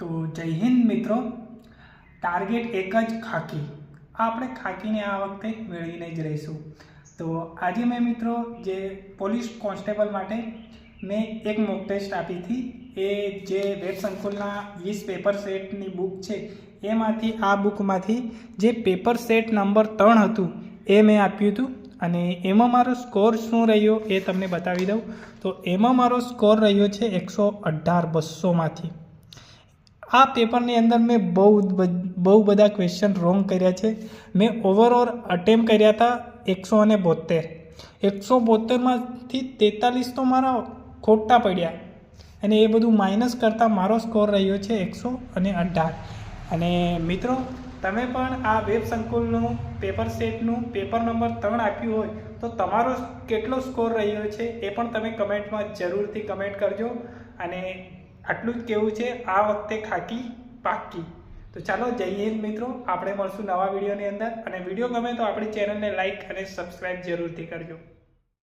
તો જય હિન્દ મિત્રો, ટાર્ગેટ એક જ ખાકી. આપણે ખાકીને આ વખતે મેળવીને જ રહીશું. તો આજે મેં મિત્રો જે પોલીસ કોન્સ્ટેબલ માટે મેં એક મોક ટેસ્ટ આપી હતી, એ જે વેબ સંકુલના 20 પેપર સેટની બુક છે એમાંથી આ બુકમાંથી જે પેપર સેટ નંબર 3 હતું એ મેં આપ્યું હતું. અને એમાં મારો સ્કોર શું રહ્યો એ તમને બતાવી દઉં. તો એમાં મારો સ્કોર રહ્યો છે 118/200માંથી. આ પેપરની અંદર મેં બહુ બધા ક્વેશ્ચન રોંગ કર્યા છે. મેં ઓવરઓલ અટેમ્પ કર્યા હતા 172. 172માંથી 43 તો મારા ખોટા પડ્યા, અને એ બધું માઇનસ કરતાં મારો સ્કોર રહ્યો છે 118. અને મિત્રો, તમે પણ આ વેબ સંકુલનું પેપર સેટનું પેપર નંબર 3 આપ્યું હોય તો તમારો કેટલો સ્કોર રહ્યો છે એ પણ તમે કમેન્ટમાં જરૂરથી કમેન્ટ કરજો. અને આટલું જ કહેવું છે, આ વખતે ખાકી પાકી. તો ચાલો જય હિન્દ મિત્રો, આપણે મળશું નવા વિડીયોની અંદર. અને વિડીયો ગમે તો આપણી ચેનલને લાઈક અને સબસ્ક્રાઈબ જરૂરથી કરજો.